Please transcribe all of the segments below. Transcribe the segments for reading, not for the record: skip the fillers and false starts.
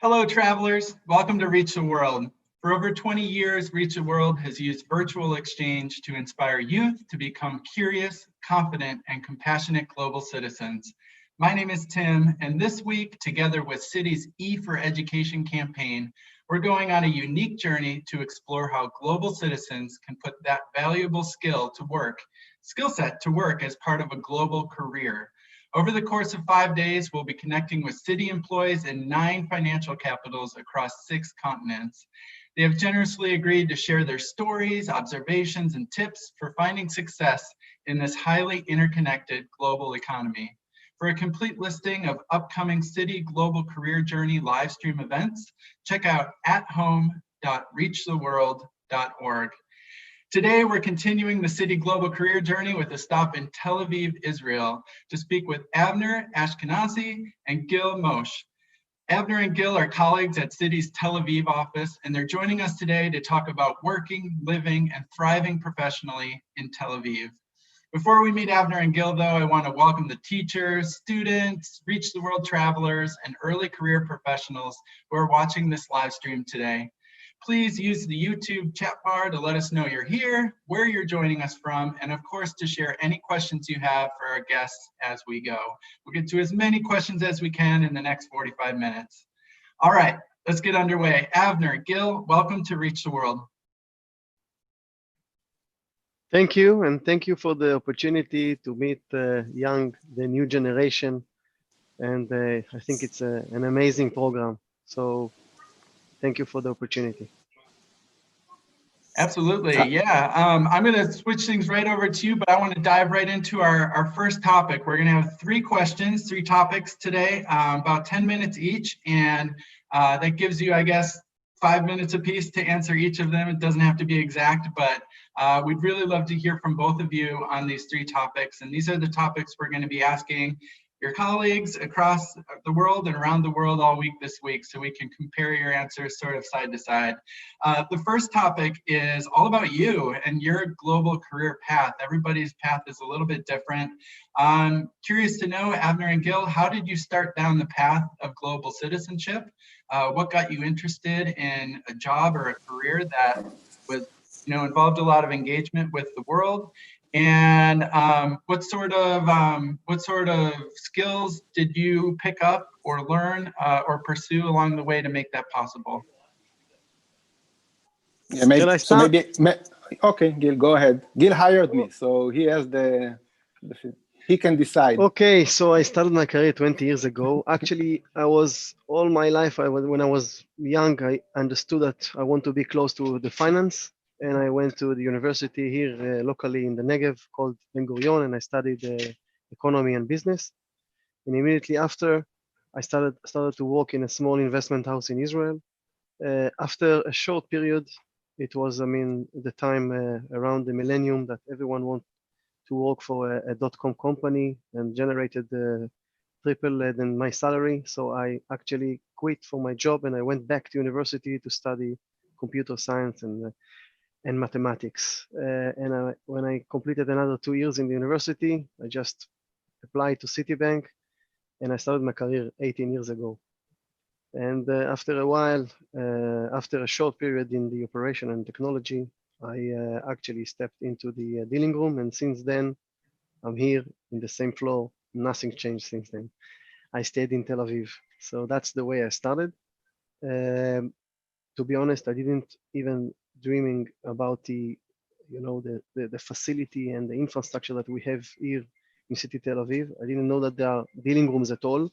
Hello, travelers. Welcome to Reach the World. For over 20 years, Reach the World has used virtual exchange to inspire youth to become curious, confident, and compassionate global citizens. My name is Tim, and this week, together with Citi's E for Education campaign, we're going on a unique journey to explore how global citizens can put that valuable skill set to work as part of a global career. Over the course of 5 days, we'll be connecting with Citi employees in 9 financial capitals across 6 continents. They have generously agreed to share their stories, observations, and tips for finding success in this highly interconnected global economy. For a complete listing of upcoming Citi Global Career Journey live stream events, check out athome.reachtheworld.org. Today, we're continuing the Citi Global Career Journey with a stop in Tel Aviv, Israel, to speak with Avner Ashkenazi and Gil Moshe. Avner and Gil are colleagues at Citi's Tel Aviv office, and they're joining us today to talk about working, living, and thriving professionally in Tel Aviv. Before we meet Avner and Gil, though, I want to welcome the teachers, students, Reach the World travelers, and early career professionals who are watching this live stream today. Please use the YouTube chat bar to let us know you're here, where you're joining us from, and of course to share any questions you have for our guests as we go. We'll get to as many questions as we can in the next 45 minutes. All right, let's get underway. Avner, Gil, welcome to Reach the World. Thank you, and thank you for the opportunity to meet the new generation. And I think it's an amazing program. So thank you for the opportunity. Absolutely, yeah. I'm going to switch things right over to you, but I want to dive right into our first topic. We're going to have 3 questions, 3 topics today, about 10 minutes each, and that gives you, I guess, 5 minutes apiece to answer each of them. It doesn't have to be exact, but we'd really love to hear from both of you on these 3 topics, and these are the topics we're going to be asking your colleagues across the world and around the world all week this week, so we can compare your answers sort of side to side. The first topic is all about you and your global career path. Everybody's path is a little bit different. I'm curious to know, Avner and Gil, how did you start down the path of global citizenship? What got you interested in a job or a career that was, involved a lot of engagement with the world? And what sort of skills did you pick up or learn or pursue along the way to make that possible? Yeah, okay, Gil, go ahead. Gil hired me, so he has he can decide. Okay, so I started my career 20 years ago. Actually, all my life, when I was young, I understood that I want to be close to the finance. And I went to the university here locally in the Negev called Ben Gurion, and I studied economy and business. And immediately after, I started to work in a small investment house in Israel. After a short period, it was, the time around the millennium that everyone wanted to work for a .com company and generated triple than my salary. So I actually quit for my job and I went back to university to study computer science and mathematics. When I completed another 2 years in the university, I just applied to Citibank and I started my career 18 years ago. And after a while, after a short period in the operation and technology, I actually stepped into the dealing room. And since then, I'm here in the same floor. Nothing changed since then. I stayed in Tel Aviv. So that's the way I started. To be honest, I didn't even dreaming about the facility and the infrastructure that we have here in Citi Tel Aviv. I didn't know that there are dealing rooms at all.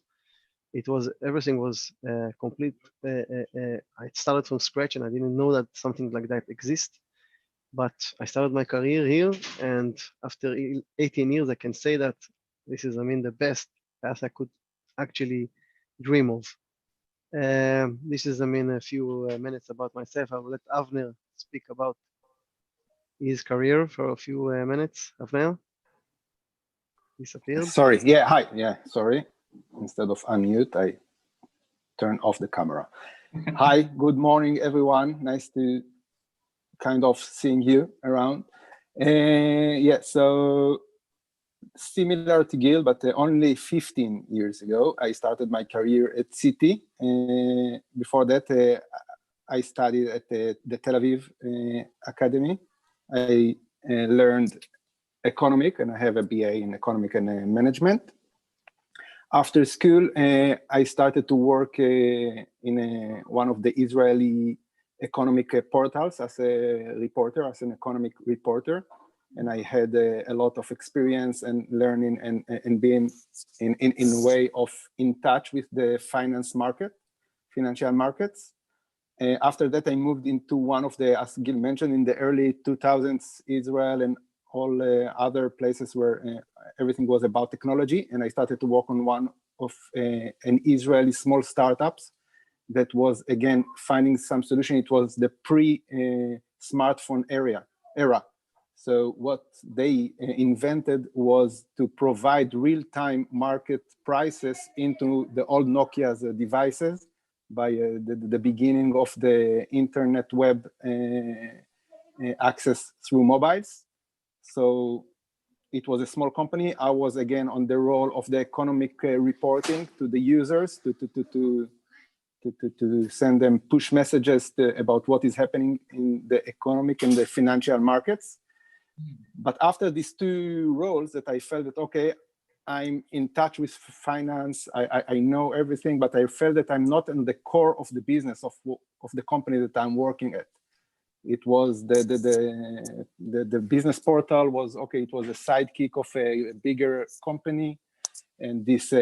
Everything was complete. I started from scratch and I didn't know that something like that exists. But I started my career here, and after 18 years, I can say that this is, the best path I could actually dream of. This is, a few minutes about myself. I will let Avner speak about his career for a few minutes. Avner? Disappeared? Sorry, yeah, hi, yeah, sorry. Instead of unmute, I turn off the camera. Hi, good morning, everyone. Nice to kind of seeing you around. Yeah, so similar to Gil, but only 15 years ago, I started my career at Citi. Before that, I studied at the Tel Aviv Academy. I learned economic, and I have a BA in economic and management. After school, I started to work in one of the Israeli economic portals as a reporter, as an economic reporter. And I had a lot of experience and learning and being in a way of in touch with the financial markets. After that, I moved into one of the, as Gil mentioned, in the early 2000s, Israel and all other places where everything was about technology. And I started to work on one of an Israeli small startups that was, again, finding some solution. It was the pre-smartphone era. So what they invented was to provide real-time market prices into the old Nokia's devices by the beginning of the internet web access through mobiles. So it was a small company. I was again on the role of the economic reporting to the users to send them push messages about what is happening in the economic and the financial markets. But after these two roles that I felt that, okay, I'm in touch with finance, I know everything, but I felt that I'm not in the core of the business of the company that I'm working at. It was the business portal was, okay, it was a sidekick of a bigger company. And this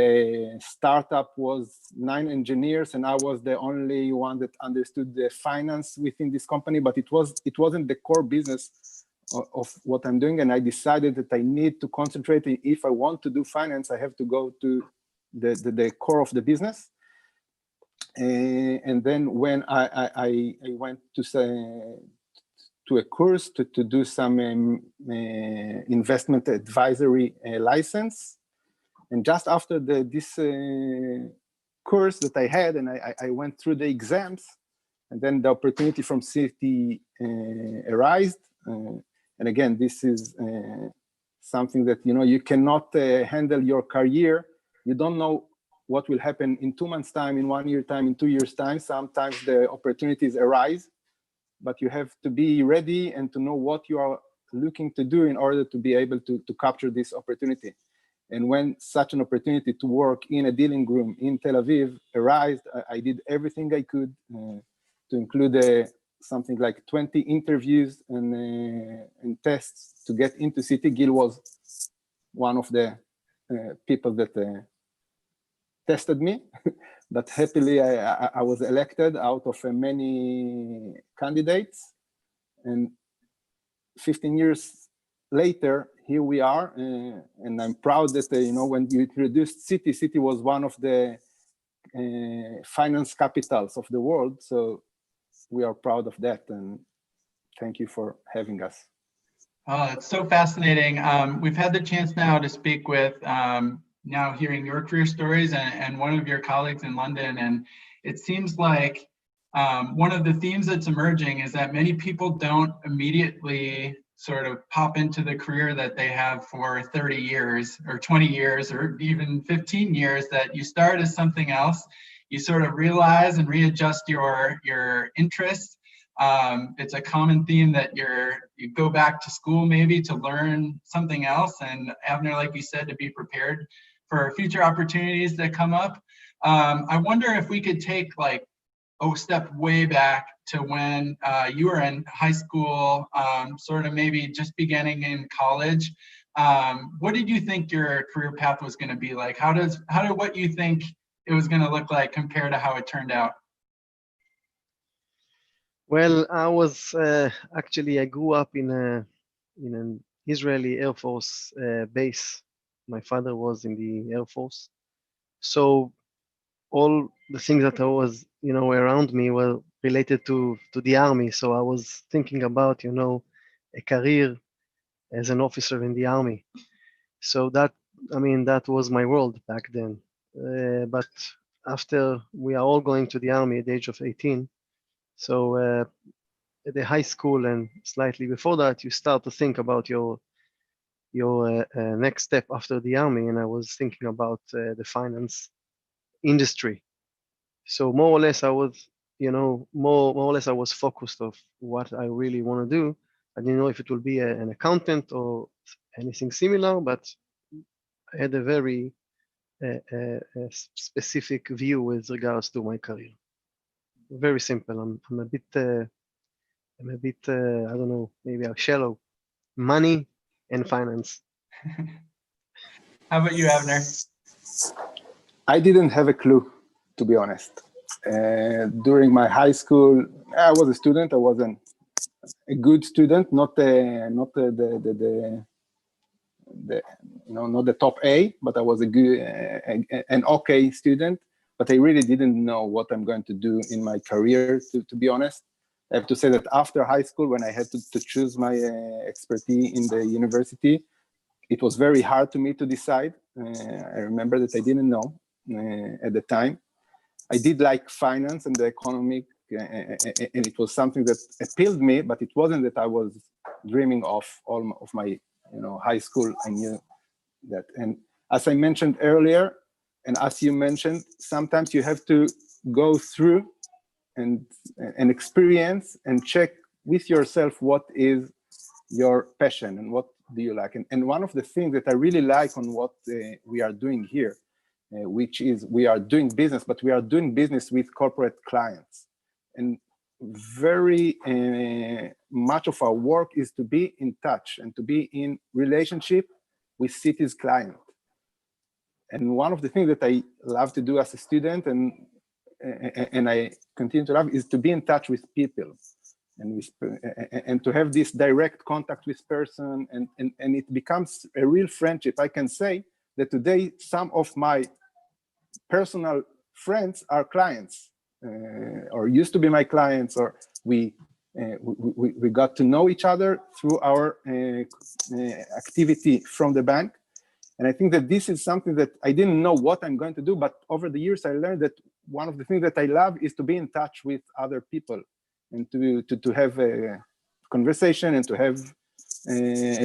startup was 9 engineers, and I was the only one that understood the finance within this company, but it wasn't the core business of what I'm doing. And I decided that I need to concentrate. If I want to do finance, I have to go to the core of the business. And then when I went to a course to do some investment advisory license. And just after this course that I had, and I went through the exams, and then the opportunity from Citi arose. And again, this is something that, you cannot handle your career. You don't know what will happen in 2 months' time, in 1 year time, in 2 years' time. Sometimes the opportunities arise, but you have to be ready and to know what you are looking to do in order to be able to capture this opportunity. And when such an opportunity to work in a dealing room in Tel Aviv arose, I did everything I could to include something like 20 interviews and tests to get into Citi. Gil was one of the people that tested me, but happily I was elected out of many candidates. And 15 years later, here we are, and I'm proud that when you introduced Citi was one of the finance capitals of the world. So we are proud of that, and thank you for having us. Oh, it's so fascinating. We've had the chance now to speak with now hearing your career stories and one of your colleagues in London, and it seems like one of the themes that's emerging is that many people don't immediately sort of pop into the career that they have for 30 years or 20 years or even 15 years, that you start as something else. You sort of realize and readjust your interests. It's a common theme that you go back to school maybe to learn something else. And Avner, like you said, to be prepared for future opportunities that come up. I wonder if we could take step way back to when you were in high school, sort of maybe just beginning in college. What did you think your career path was going to be like? How did what you think it was going to look like compared to how it turned out? Well, I was actually I grew up in an Israeli Air Force base. My father was in the Air Force, so all the things that I was around me were related to the army. So I was thinking about a career as an officer in the army. So that was my world back then. But after we are all going to the army at the age of 18, so at the high school and slightly before that, you start to think about your your next step after the army, and I was thinking about the finance industry. So more or less, I was, more or less, I was focused of what I really want to do. I didn't know if it will be an accountant or anything similar, but I had a very specific view with regards to my career. Very simple. I'm a bit, I don't know, maybe I'm shallow. Money and finance. How about you, Avner? I didn't have a clue, to be honest. During my high school, I was a student. I wasn't a good student, not not the top A, but I was an okay student. But I really didn't know what I'm going to do in my career, to be honest. I have to say that after high school, when I had to choose my expertise in the university, it was very hard to me to decide. I remember that I didn't know at the time. I did like finance and the economic, and it was something that appealed me, but it wasn't that I was dreaming of all of my high school. I knew that. And as I mentioned earlier, and as you mentioned, sometimes you have to go through and experience and check with yourself what is your passion and what do you like. And one of the things that I really like on what we are doing here, which is we are doing business, but we are doing business with corporate clients. And very much of our work is to be in touch and to be in relationship with Citi's client. And one of the things that I love to do as a student and I continue to love is to be in touch with people and to have this direct contact with person, and it becomes a real friendship. I can say that today some of my personal friends are clients or used to be my clients, or we got to know each other through our activity from the bank. And I think that this is something that I didn't know what I'm going to do, but over the years I learned that one of the things that I love is to be in touch with other people and to have a conversation and to have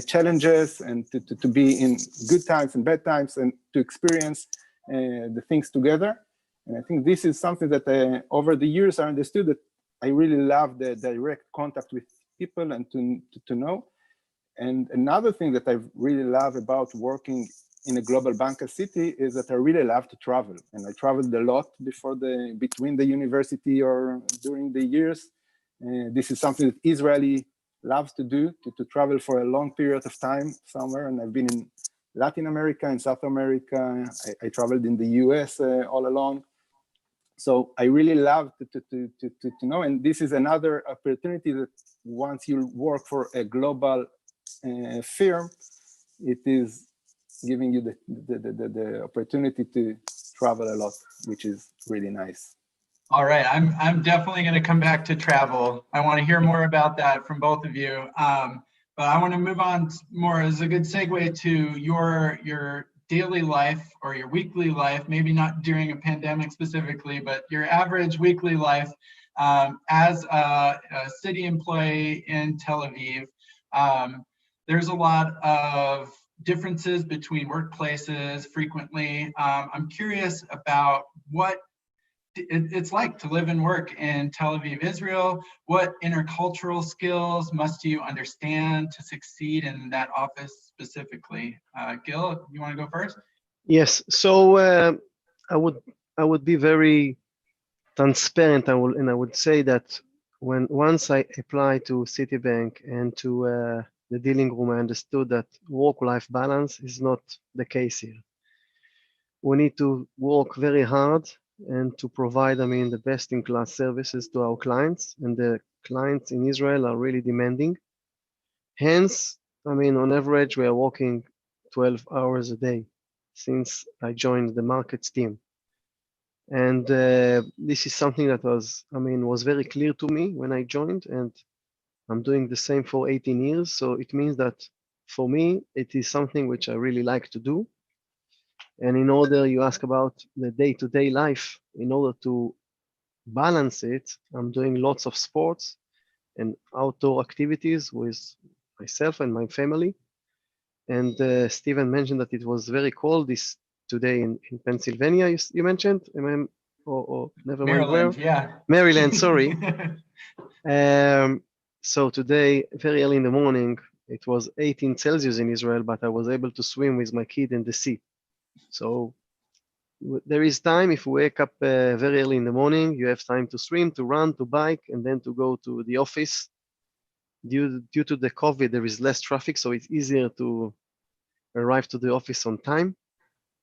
challenges and to be in good times and bad times and to experience the things together. And I think this is something that over the years I understood that I really love the direct contact with people and to know. And another thing that I really love about working in a global bank at Citi is that I really love to travel. And I traveled a lot between the university or during the years. This is something that Israeli loves to do, to travel for a long period of time somewhere. And I've been in Latin America and South America. I traveled in the US all along. So I really love to know. And this is another opportunity that once you work for a global firm, it is giving you the opportunity to travel a lot, which is really nice. All right, I'm definitely going to come back to travel. I want to hear more about that from both of you. But I want to move on more as a good segue to your daily life or your weekly life, maybe not during a pandemic specifically, but your average weekly life as a city employee in Tel Aviv. There's a lot of differences between workplaces frequently. I'm curious about what it's like to live and work in Tel Aviv, Israel. What intercultural skills must you understand to succeed in that office specifically? Gil, you want to go first? Yes. So I would be very transparent. I would say that once I applied to Citibank and to the dealing room, I understood that work-life balance is not the case here. We need to work very hard and to provide, the best-in-class services to our clients, and the clients in Israel are really demanding. Hence, on average, we are working 12 hours a day since I joined the markets team. And this is something that was very clear to me when I joined, and I'm doing the same for 18 years. So it means that for me, it is something which I really like to do. And in order, you ask about the day-to-day life, in order to balance it, I'm doing lots of sports and outdoor activities with myself and my family. And Stephen mentioned that it was very cold today in Pennsylvania. You mentioned, or never mind where. Maryland, yeah. Maryland, sorry. So today, very early in the morning, it was 18 Celsius in Israel, but I was able to swim with my kid in the sea. So there is time. If you wake up very early in the morning, you have time to swim, to run, to bike, and then to go to the office. Due to the COVID, there is less traffic, so it's easier to arrive to the office on time.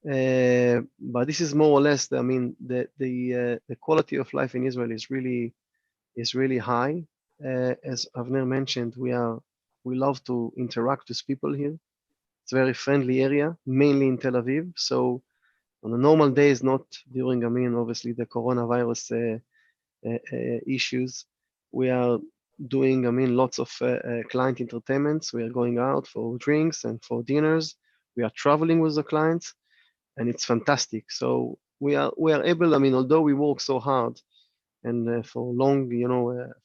But this is more or less, the quality of life in Israel is really high. As Avner mentioned, we love to interact with people here. It's a very friendly area, mainly in Tel Aviv. So on a normal days, not during, obviously the coronavirus issues, we are doing, lots of client entertainments. We are going out for drinks and for dinners. We are traveling with the clients, and it's fantastic. So we are able, although we work so hard and for long,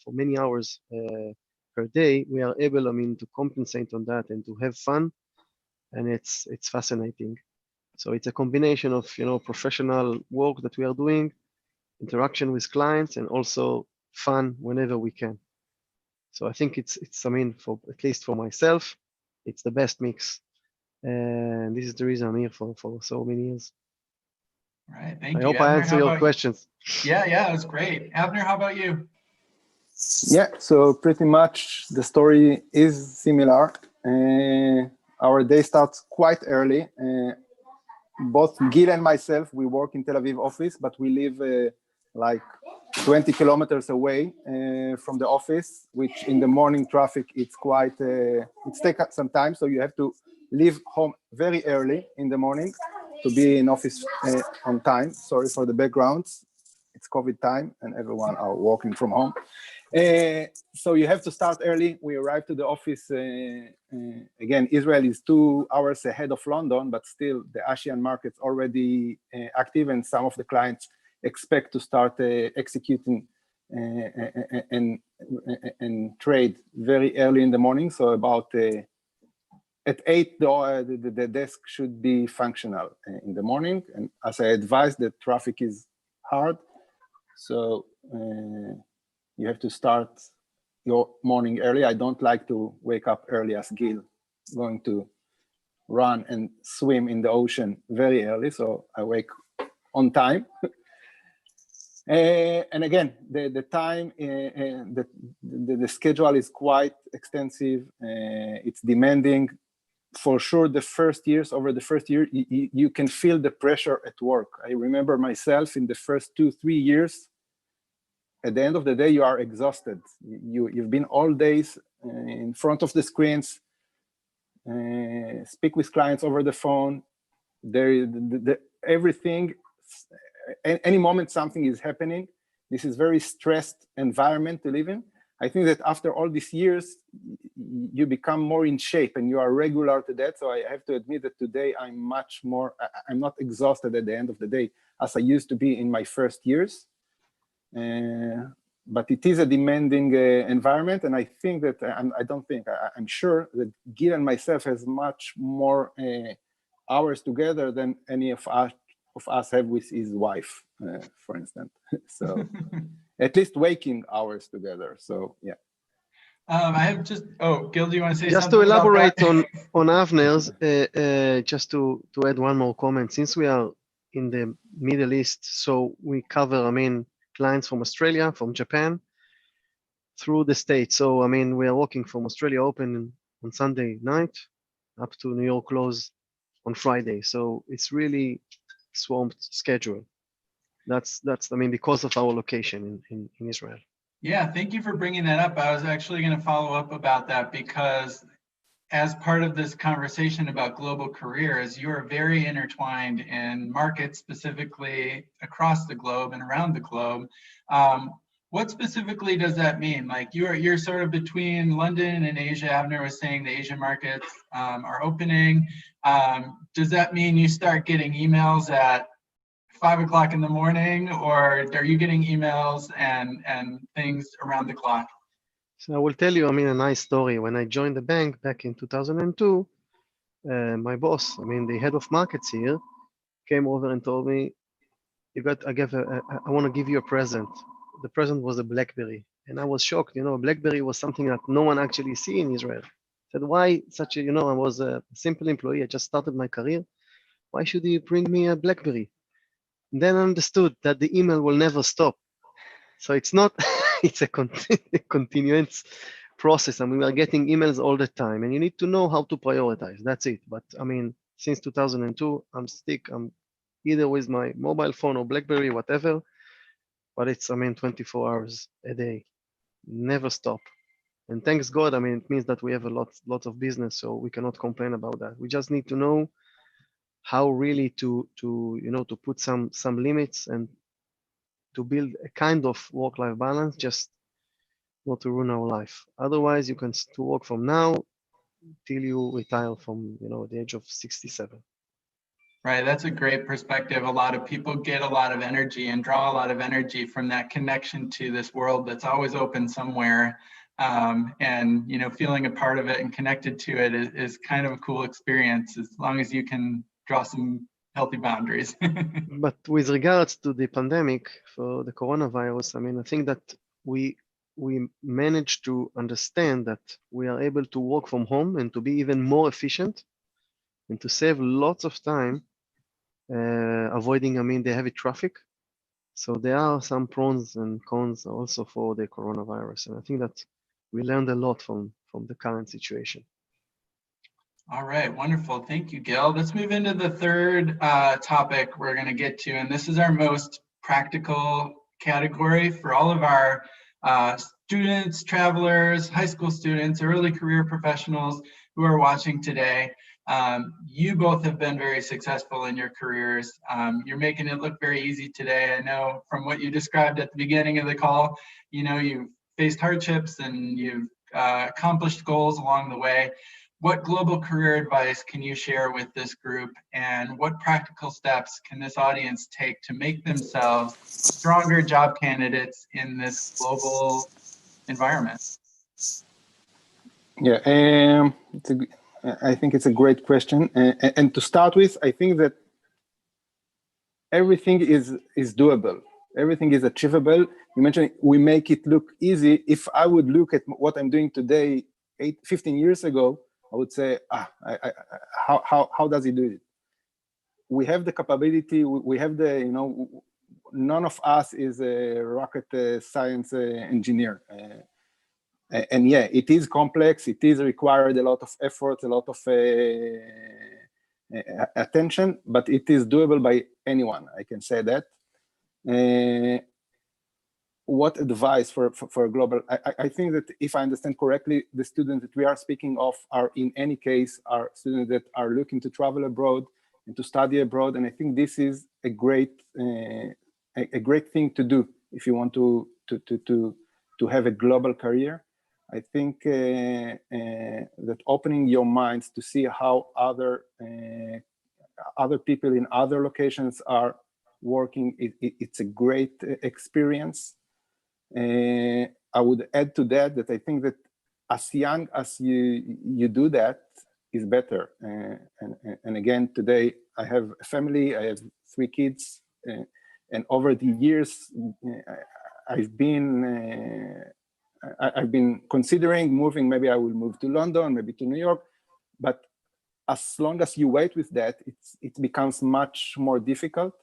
for many hours per day, we are able, to compensate on that and to have fun, and it's fascinating. So it's a combination of, professional work that we are doing, interaction with clients, and also fun whenever we can. So I think it's for at least for myself, it's the best mix, and this is the reason I'm here for so many years. All right, thank you. I hope Avner, I answer your questions. Yeah, that's great. Avner, how about you? Yeah, so pretty much the story is similar. Our day starts quite early. Both Gil and myself, we work in Tel Aviv office, but we live like 20 kilometers away from the office, which in the morning traffic, it's takes some time. So you have to leave home very early in the morning to be in office on time. Sorry for the backgrounds. It's COVID time and everyone are working from home. So you have to start early. We arrive to the office. Again, Israel is 2 hours ahead of London, but still the Asian market's already active, and some of the clients expect to start executing and trade very early in the morning. So about at 8, the desk should be functional in the morning. And as I advised, the traffic is hard. So you have to start your morning early. I don't like to wake up early as Gil, going to run and swim in the ocean very early. So I wake on time. And again, the time, the schedule is quite extensive. It's demanding. For sure, over the first year, you can feel the pressure at work. I remember myself in the first 2-3 years. At the end of the day, you are exhausted. You've been all days in front of the screens, speak with clients over the phone. Everything, any moment something is happening. This is very stressed environment to live in. I think that after all these years, you become more in shape and you are regular to that. So I have to admit that today I'm not exhausted at the end of the day as I used to be in my first years. But it is a demanding environment, and I think that I'm sure that Gil and myself has much more hours together than any of us have with his wife, for instance. So at least waking hours together. So yeah. I have Gil, do you want to say just something? To elaborate on Avner's, just to add one more comment. Since we are in the Middle East, so we cover, clients from Australia, from Japan, through the States. So, we are working from Australia open on Sunday night up to New York close on Friday. So it's really swamped schedule. That's because of our location in Israel. Yeah, thank you for bringing that up. I was actually going to follow up about that because as part of this conversation about global careers, you are very intertwined in markets specifically across the globe and around the globe. What specifically does that mean? Like you're sort of between London and Asia. Avner was saying the Asian markets are opening. Does that mean you start getting emails at 5 o'clock in the morning, or are you getting emails and things around the clock? So I will tell you, a nice story. When I joined the bank back in 2002, my boss, I mean, the head of markets here, came over and told me, I want to give you a present. The present was a BlackBerry. And I was shocked, a BlackBerry was something that no one actually see in Israel. I said, why such a, I was a simple employee. I just started my career. Why should he bring me a BlackBerry? And then I understood that the email will never stop. So it's not, it's a continuous process. I mean, we are getting emails all the time and you need to know how to prioritize. That's it. But I mean, since 2002, I'm either with my mobile phone or BlackBerry, whatever, but it's, 24 hours a day, never stop. And thanks God, it means that we have a lot of business, so we cannot complain about that. We just need to know how really to put some limits and to build a kind of work-life balance, just not to ruin our life. Otherwise, you can to work from now till you retire from the age of 67. Right, that's a great perspective. A lot of people get a lot of energy and draw a lot of energy from that connection to this world that's always open somewhere. And feeling a part of it and connected to it is kind of a cool experience, as long as you can draw some healthy boundaries. But with regards to the pandemic for the coronavirus, I think that we managed to understand that we are able to work from home and to be even more efficient and to save lots of time, avoiding, the heavy traffic. So there are some pros and cons also for the coronavirus. And I think that we learned a lot from the current situation. All right, wonderful. Thank you, Gil. Let's move into the third topic we're going to get to, and this is our most practical category for all of our students, travelers, high school students, early career professionals who are watching today. You both have been very successful in your careers. You're making it look very easy today. I know from what you described at the beginning of the call, you've faced hardships and you've accomplished goals along the way. What global career advice can you share with this group, and what practical steps can this audience take to make themselves stronger job candidates in this global environment? Yeah, I think it's a great question. And to start with, I think that everything is doable. Everything is achievable. You mentioned we make it look easy. If I would look at what I'm doing today, 15 years ago, I would say, how does he do it? We have the capability. We have the, none of us is a rocket science engineer. And yeah, it is complex. It is required a lot of effort, a lot of attention, but it is doable by anyone. I can say that. What advice for global? I think that if I understand correctly, the students that we are speaking of are in any case are students that are looking to travel abroad and to study abroad, and I think this is a great thing to do if you want to have a global career. I think that opening your minds to see how other people in other locations are working, it's a great experience. I would add to that I think that as young as you do that is better. And again, today I have a family, I have 3 kids, and over the years I've been considering moving. Maybe I will move to London, maybe to New York, but as long as you wait with that, it becomes much more difficult.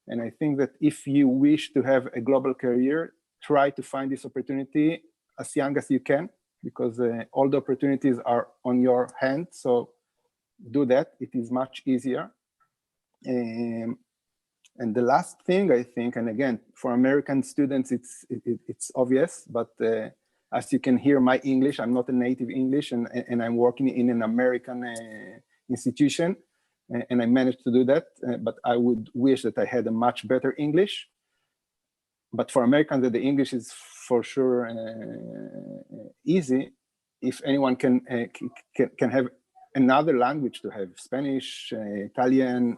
And I think that if you wish to have a global career, try to find this opportunity as young as you can, because all the opportunities are on your hand. So do that. It is much easier. And the last thing, I think, and again, for American students, it's obvious, but as you can hear my English, I'm not a native English, and I'm working in an American institution, and I managed to do that. But I would wish that I had a much better English. But for Americans, the English is for sure easy. If anyone can have another language to have, Spanish, Italian,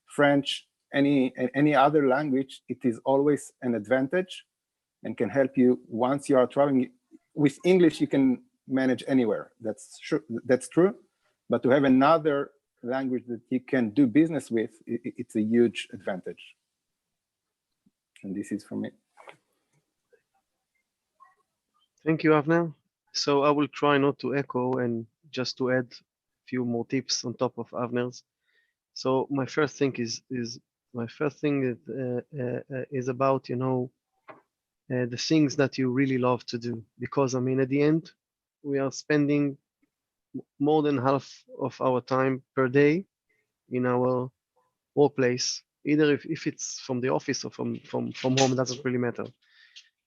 French, any other language, it is always an advantage and can help you once you are traveling. With English, you can manage anywhere. That's true. But to have another language that you can do business with, it's a huge advantage. And this is for me. Thank you, Avner. So I will try not to echo and just to add a few more tips on top of Avner's. So my first thing is about the things that you really love to do, because I mean at the end we are spending more than half of our time per day in our workplace, either if it's from the office or from home, it doesn't really matter.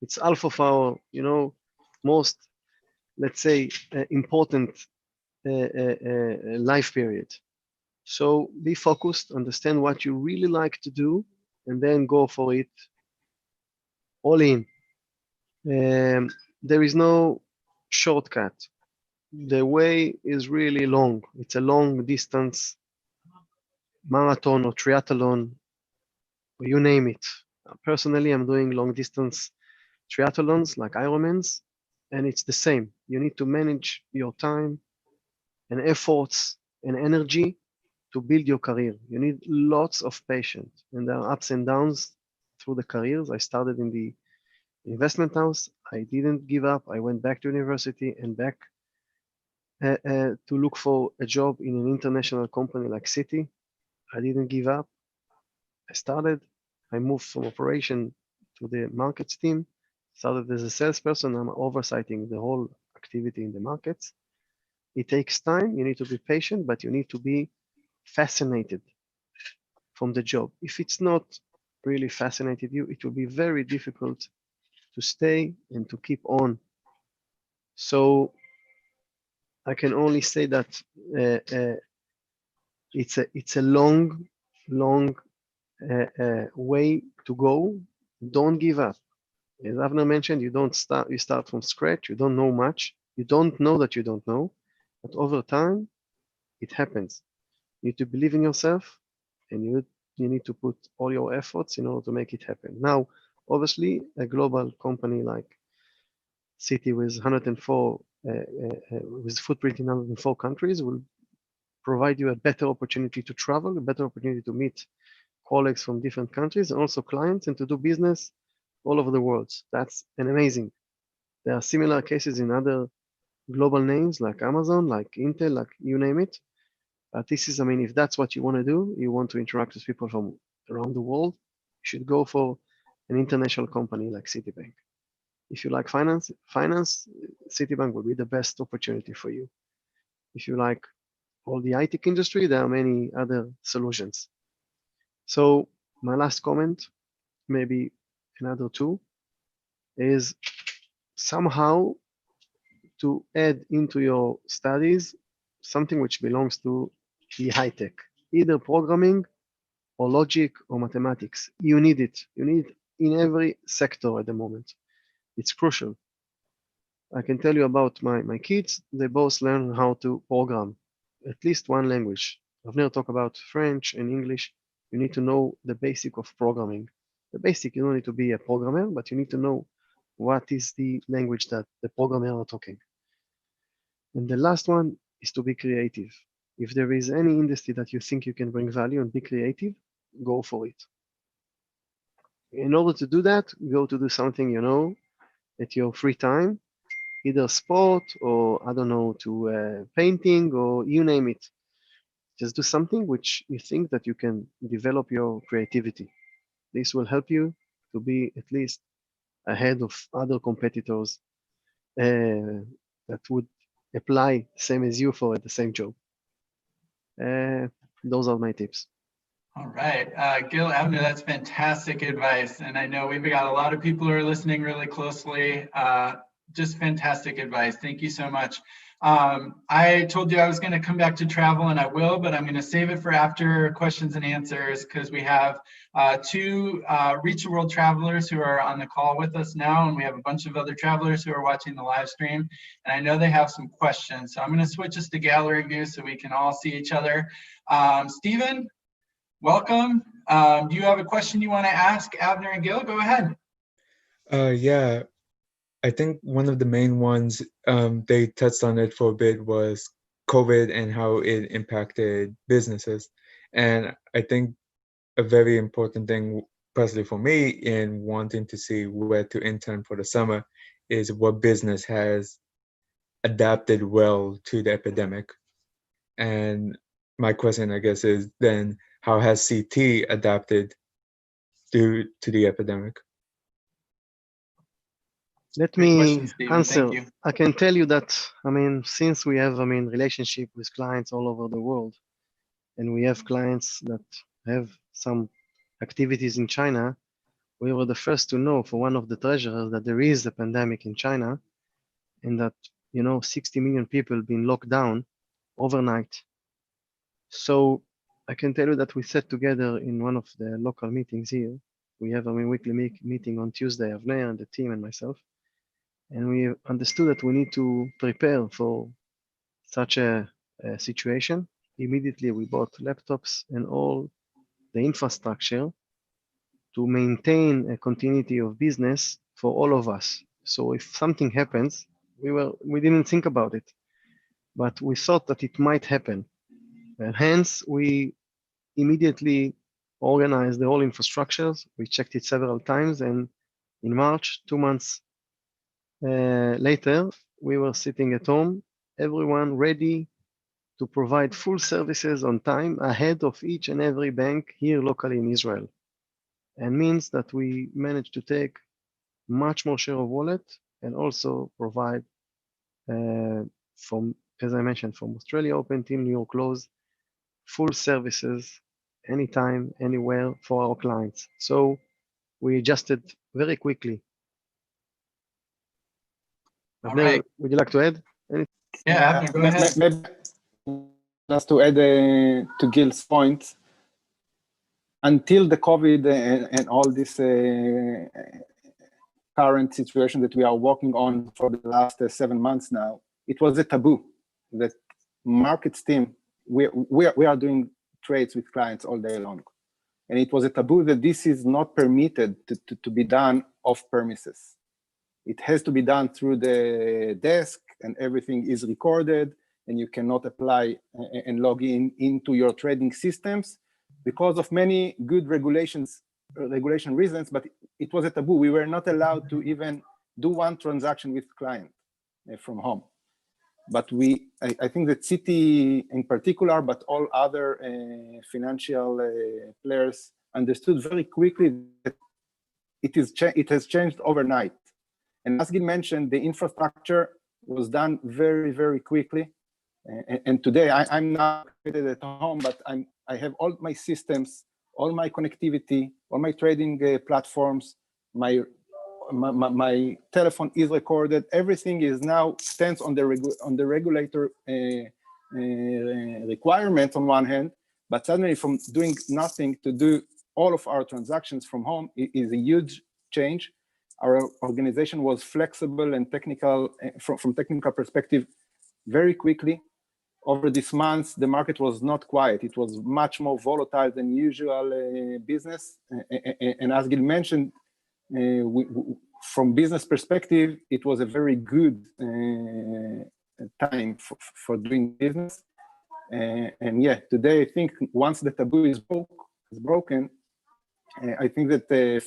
It's half of our most, let's say, important life period. So be focused, understand what you really like to do, and then go for it all in. There is no shortcut. The way is really long. It's a long distance marathon or triathlon, or you name it. Personally, I'm doing long distance triathlons like Ironmans, and it's the same. You need to manage your time and efforts and energy to build your career. You need lots of patience, and there are ups and downs through the careers. I started in the investment house. I didn't give up. I went back to university and back to look for a job in an international company like Citi. I didn't give up. I moved from operation to the markets team, started as a salesperson. I'm oversighting the whole activity in the markets. It takes time. You need to be patient, but you need to be fascinated from the job. If it's not really fascinated you, it will be very difficult to stay and to keep on. So I can only say that it's a long way to go. Don't give up. As Avner mentioned, you start from scratch. You don't know much. You don't know that you don't know, but over time, it happens. You need to believe in yourself, and you need to put all your efforts in order to make it happen. Now, obviously, a global company like Citi with 104 with footprint in 104 countries will provide you a better opportunity to travel, a better opportunity to meet colleagues from different countries, and also clients, and to do business all over the world. That's an amazing. There are similar cases in other global names like Amazon, like Intel, like you name it. But this is, I mean, if that's what you want to do, you want to interact with people from around the world, you should go for an international company like Citibank. If you like finance, Citibank will be the best opportunity for you. If you like all the IT industry, there are many other solutions. So my last comment, maybe another two, is somehow to add into your studies something which belongs to the high tech, either programming or logic or mathematics. You need it. You need it in every sector at the moment. It's crucial. I can tell you about my kids. They both learn how to program, at least one language. I've never talked about French and English. You need to know the basic of programming. The basic, you don't need to be a programmer, but you need to know what is the language that the programmer are talking. And the last one is to be creative. If there is any industry that you think you can bring value and be creative, go for it. In order to do that, go to do something, at your free time, either sport or, I don't know, to painting or you name it. Just do something which you think that you can develop your creativity. This will help you to be at least ahead of other competitors that would apply same as you for the same job. Those are my tips. All right, Gil, Avner, that's fantastic advice. And I know we've got a lot of people who are listening really closely. Just fantastic advice. Thank you so much. I told you I was going to come back to travel, and I will, but I'm going to save it for after questions and answers, because we have two Reach the World travelers who are on the call with us now, and we have a bunch of other travelers who are watching the live stream, and I know they have some questions. So I'm going to switch us to gallery view so we can all see each other. Stephen, welcome. Do you have a question you want to ask Avner and Gil? Go ahead. Yeah, I think one of the main ones, they touched on it for a bit, was COVID and how it impacted businesses. And I think a very important thing, personally for me, in wanting to see where to intern for the summer is what business has adapted well to the epidemic. And my question, I guess, is then how has CT adapted to the epidemic? Let Great me question, Stephen. answer. Thank you. I can tell you that, since we have, relationship with clients all over the world, and we have clients that have some activities in China, we were the first to know for one of the treasurers that there is a pandemic in China, and that 60 million people been locked down overnight. So I can tell you that we sat together in one of the local meetings here. We have a weekly meeting on Tuesday, Avner and the team and myself, and we understood that we need to prepare for such a situation. Immediately, we bought laptops and all the infrastructure to maintain a continuity of business for all of us. So if something happens, we didn't think about it, but we thought that it might happen. And hence, we immediately organized the whole infrastructures. We checked it several times, and in March, 2 months later, we were sitting at home, everyone ready to provide full services on time ahead of each and every bank here locally in Israel. And means that we managed to take much more share of wallet and also provide from, as I mentioned, from Australia open till New York close, full services anytime, anywhere for our clients. So we adjusted very quickly. All Avner, right. would you like to add anything? Yeah, Avner, go ahead. Maybe just to add to Gil's point, until the COVID and all this current situation that we are working on for the last 7 months now, it was a taboo that markets team, we are doing trades with clients all day long. And it was a taboo that this is not permitted to be done off premises. It has to be done through the desk, and everything is recorded, and you cannot apply and log into your trading systems because of many good regulation reasons, but it was a taboo. We were not allowed to even do one transaction with client from home. But I think that Citi in particular, but all other financial players understood very quickly that it has changed overnight. And as Gil mentioned, the infrastructure was done very, very quickly. And today I'm not at home, but I have all my systems, all my connectivity, all my trading platforms, my telephone is recorded. Everything is now stands on the regulator requirements on one hand, but suddenly from doing nothing to do all of our transactions from home is a huge change. Our organization was flexible and technical from technical perspective very quickly. Over this month, the market was not quiet. It was much more volatile than usual business. And as Gil mentioned, from business perspective, it was a very good time for doing business. And yeah, today I think once the taboo is broken, I think that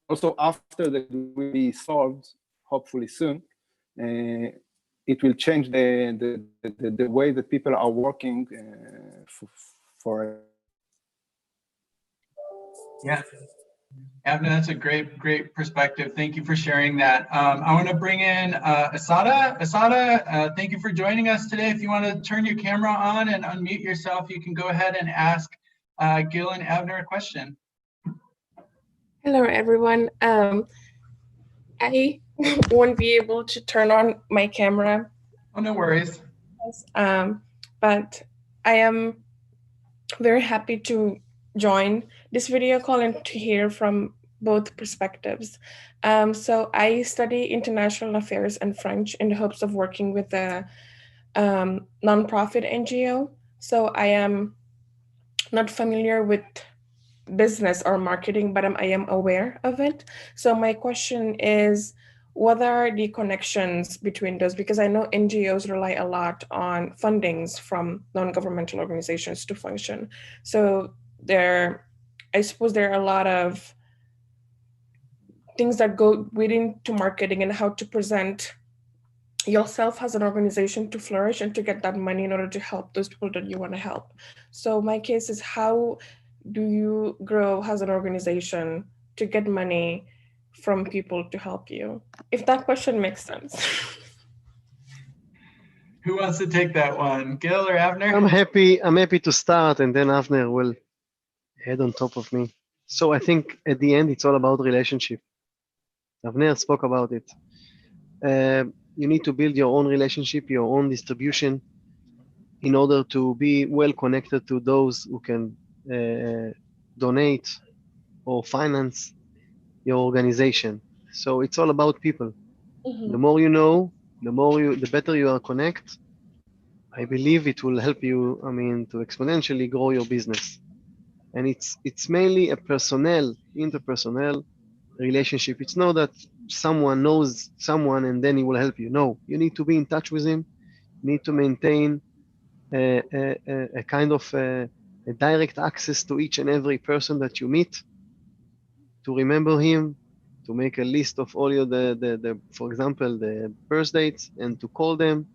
also after that will be solved, hopefully soon, it will change the way that people are working for. Yeah. Avner, that's a great perspective. Thank you for sharing that. I want to bring in Asada. Asada, thank you for joining us today. If you want to turn your camera on and unmute yourself, you can go ahead and ask Gil and Avner a question. Hello, everyone. I won't be able to turn on my camera. Oh, no worries. But I am very happy to join this video call and to hear from both perspectives. So I study international affairs and French in the hopes of working with a nonprofit NGO. So I am not familiar with business or marketing, but I am aware of it. So my question is, what are the connections between those? Because I know NGOs rely a lot on fundings from non-governmental organizations to function. So I suppose there are a lot of things that go within to marketing and how to present yourself as an organization to flourish and to get that money in order to help those people that you want to help. So my case is, how do you grow as an organization to get money from people to help you? If that question makes sense. Who wants to take that one? Gil or Avner? I'm happy to start, and then Avner will head on top of me. So I think at the end, it's all about relationship. Avner spoke about it. You need to build your own relationship, your own distribution, in order to be well connected to those who can donate or finance your organization. So it's all about people. The more you know, the better you are connect. I believe it will help you, to exponentially grow your business. And it's mainly a interpersonnel relationship. It's not that someone knows someone and then he will help you. No, you need to be in touch with him. You need to maintain a kind of a direct access to each and every person that you meet, to remember him, to make a list of all your for example, the birth dates, and to call them,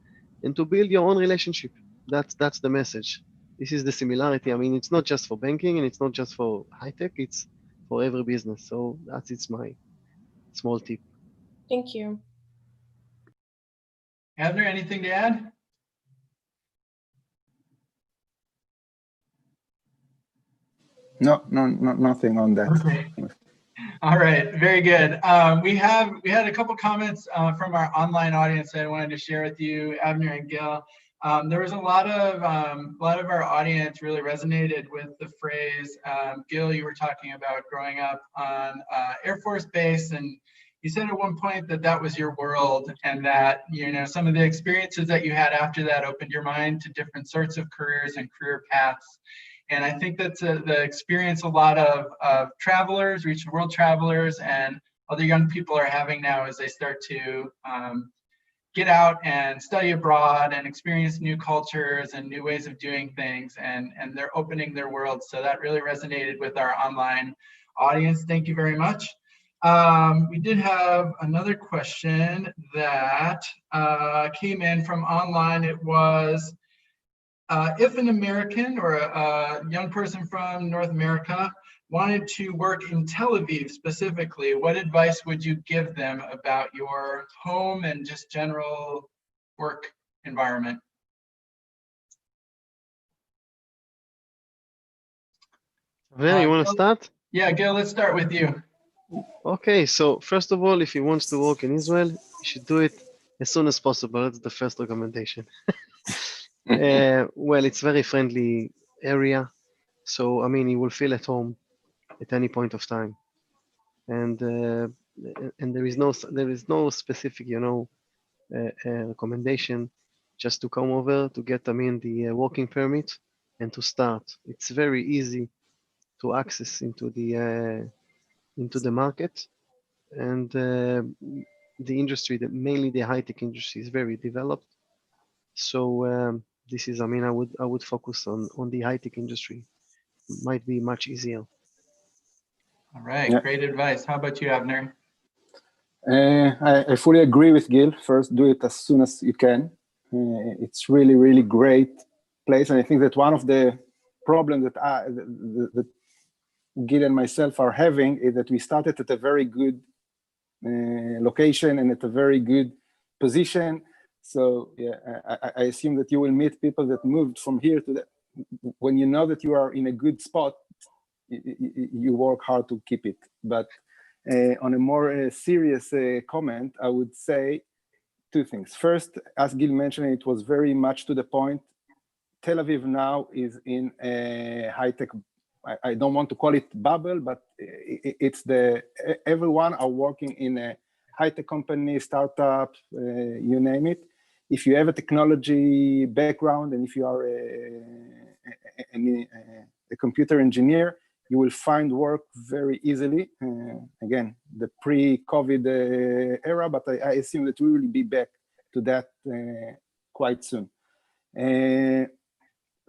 and to build your own relationship. That's the message. This is the similarity. It's not just for banking, and it's not just for high tech. It's for every business. So it's my small tip. Thank you. Avner, anything to add? No, nothing on that. Okay. All right, very good. We had a couple comments from our online audience that I wanted to share with you, Avner and Gil. There was a lot of our audience really resonated with the phrase. Gil, you were talking about growing up on Air Force Base, and you said at one point that was your world, and that some of the experiences that you had after that opened your mind to different sorts of careers and career paths. And I think that's the experience a lot of travelers, reach the world travelers, and other young people are having now as they start to get out and study abroad and experience new cultures and new ways of doing things, and they're opening their world. So that really resonated with our online audience. Thank you very much. We did have another question that came in from online. It was, if an American or a young person from North America wanted to work in Tel Aviv specifically, what advice would you give them about your home and just general work environment? Avner, you want to start? Yeah, Gil, let's start with you. Okay, so first of all, if he wants to work in Israel, he should do it as soon as possible. That's the first recommendation. Well, it's very friendly area, so he will feel at home at any point of time, and there is no specific recommendation, just to come over to get the working permit and to start. It's very easy to access into the market, and the industry, mainly the high tech industry, is very developed. So this is, I would focus on the high tech industry. It might be much easier. All right, Yeah. Great advice. How about you, Avner? I fully agree with Gil. First, do it as soon as you can. It's really, really great place, and I think that one of the problems that Gil and myself are having is that we started at a very good location and at a very good position. So yeah, I assume that you will meet people that moved from here to that. When you know that you are in a good spot, you work hard to keep it. But on a more serious comment, I would say two things. First, as Gil mentioned, it was very much to the point. Tel Aviv now is in a high-tech, I don't want to call it bubble, but it's everyone are working in a high-tech company, startup, you name it. If you have a technology background and if you are a computer engineer, you will find work very easily. Again, the pre-COVID era, but I assume that we will be back to that quite soon.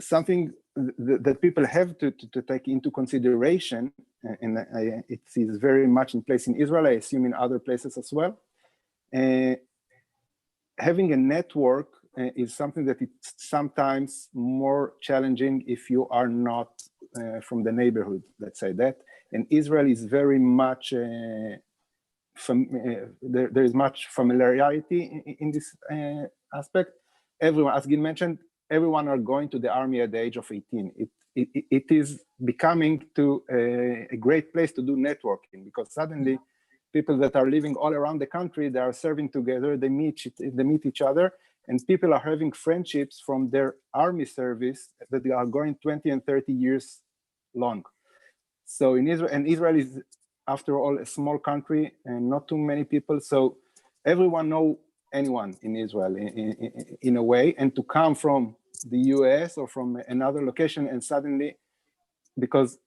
Something that people have to take into consideration, and it is very much in place in Israel, I assume in other places as well. Having a network is something that it's sometimes more challenging if you are not from the neighborhood, let's say that. And Israel is very much, there is much familiarity in this aspect. Everyone, as Gil mentioned, everyone are going to the army at the age of 18. It is becoming to a great place to do networking, because suddenly people that are living all around the country, they are serving together, they meet each other, and people are having friendships from their army service that they are going 20 and 30 years long. So in Israel, and Israel is, after all, a small country and not too many people, so everyone know anyone in Israel in a way, and to come from the US or from another location and suddenly, because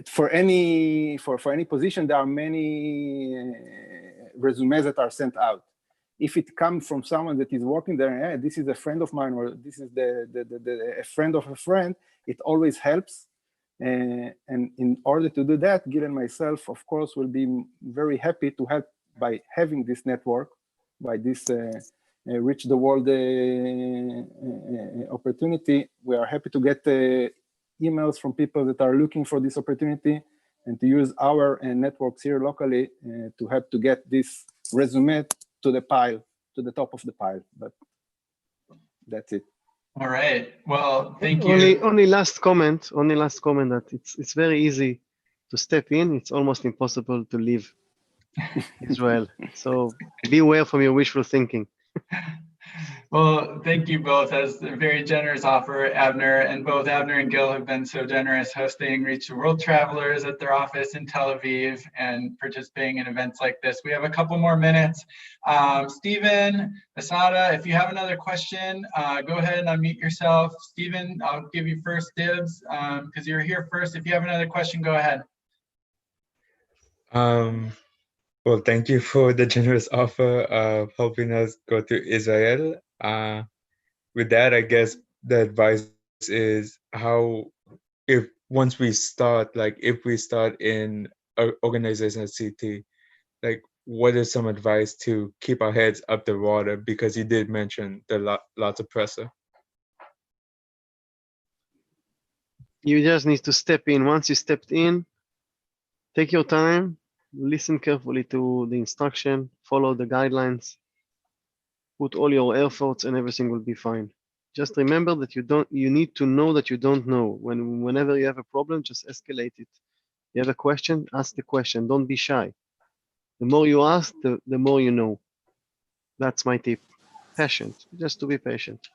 for any position, there are many resumes that are sent out. If it comes from someone that is working there, this is a friend of mine, or this is a friend of a friend, it always helps. And in order to do that, Gil and myself, of course, will be very happy to help by having this network, by this reach the world opportunity. We are happy to get emails from people that are looking for this opportunity, and to use our networks here locally to help to get this resume to the pile, to the top of the pile. But that's it. All right. Well, thank you. Only last comment that it's very easy to step in. It's almost impossible to leave Israel. So beware from your wishful thinking. Well, thank you both. As a very generous offer, Avner, and both Avner and Gil have been so generous hosting Reach the World Travelers at their office in Tel Aviv and participating in events like this. We have a couple more minutes. Stephen, Asada, if you have another question, go ahead and unmute yourself. Stephen, I'll give you first dibs because you're here first. If you have another question, go ahead. Well, thank you for the generous offer of helping us go to Israel. With that, I guess the advice is if we start in an organization at Citi, like what is some advice to keep our heads up the water? Because you did mention lots of pressure. You just need to step in. Once you stepped in, take your time, listen carefully to the instruction, follow the guidelines, put all your efforts, and everything will be fine. Just remember that you need to know that you don't know. Whenever you have a problem, just escalate it. You have a question, ask the question. Don't be shy. The more you ask, the more you know. That's my tip. Patient, just to be patient.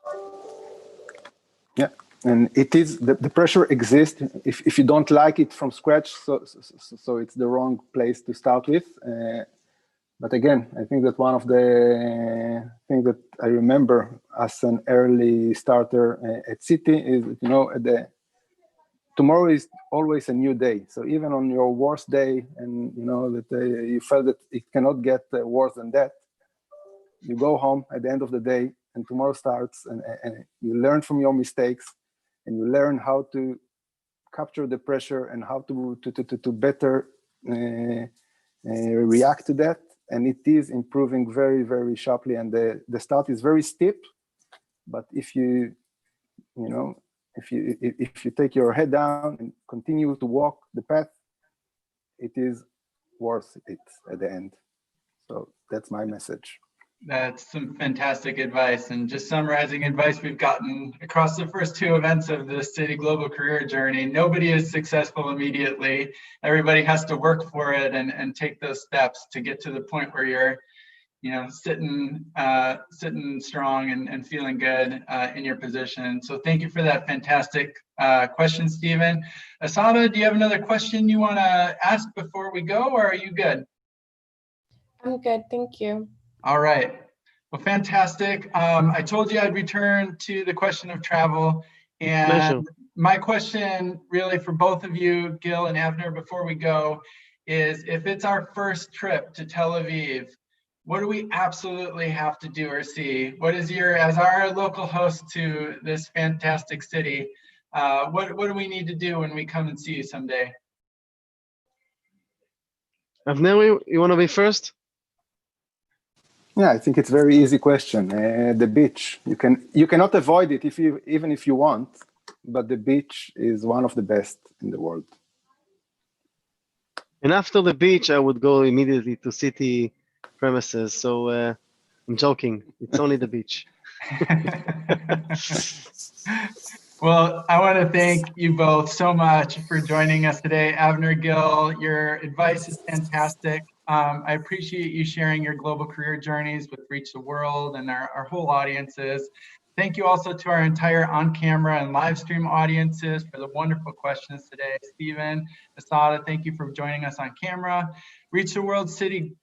Yeah, and it is, the pressure exists if you don't like it from scratch, so it's the wrong place to start with. But again, I think that one of the things that I remember as an early starter at Citi is, tomorrow is always a new day. So even on your worst day, and that you felt that it cannot get worse than that, you go home at the end of the day, and tomorrow starts, and you learn from your mistakes, and you learn how to capture the pressure and how to better react to that. And it is improving very, very sharply. And the start is very steep, but if you take your head down and continue to walk the path, it is worth it at the end. So that's my message. That's some fantastic advice. And just summarizing advice we've gotten across the first two events of the Citi Global Career Journey, nobody is successful immediately. Everybody has to work for it and take those steps to get to the point where you're sitting strong and feeling good in your position. So thank you for that fantastic question, Stephen. Asada, do you have another question you want to ask before we go, or are you good? I'm good, thank you. All right. Well, fantastic. I told you I'd return to the question of travel, and My question really for both of you, Gil and Avner, before we go, is if it's our first trip to Tel Aviv, what do we absolutely have to do or see? What is as our local host to this fantastic city, what do we need to do when we come and see you someday? Avner, you want to be first? Yeah, I think it's a very easy question. The beach, you cannot avoid it even if you want, but the beach is one of the best in the world. And after the beach, I would go immediately to city premises. So I'm joking. It's only the beach. Well, I want to thank you both so much for joining us today. Avner, Gil, your advice is fantastic. I appreciate you sharing your global career journeys with Reach the World and our whole audiences. Thank you also to our entire on-camera and live stream audiences for the wonderful questions today. Stephen, Asada, thank you for joining us on camera. Reach the World Citi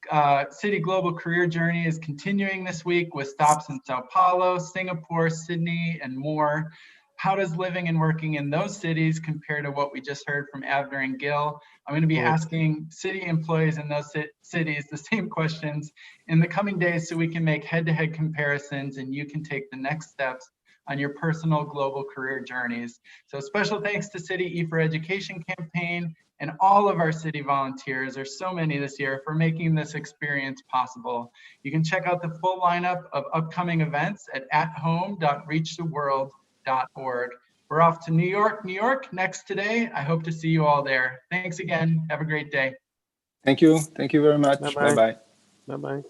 Global Career Journey is continuing this week with stops in Sao Paulo, Singapore, Sydney, and more. How does living and working in those cities compare to what we just heard from Avner and Gil? I'm going to be asking Citi employees in those cities the same questions in the coming days so we can make head-to-head comparisons and you can take the next steps on your personal global career journeys. So special thanks to Citi E4 Education Campaign and all of our Citi volunteers, there's so many this year, for making this experience possible. You can check out the full lineup of upcoming events at athome.reachtheworld.org. We're off to New York next today. I hope to see you all there. Thanks again. Have a great day. Thank you. Thank you very much. Bye-bye. Bye-bye. Bye-bye.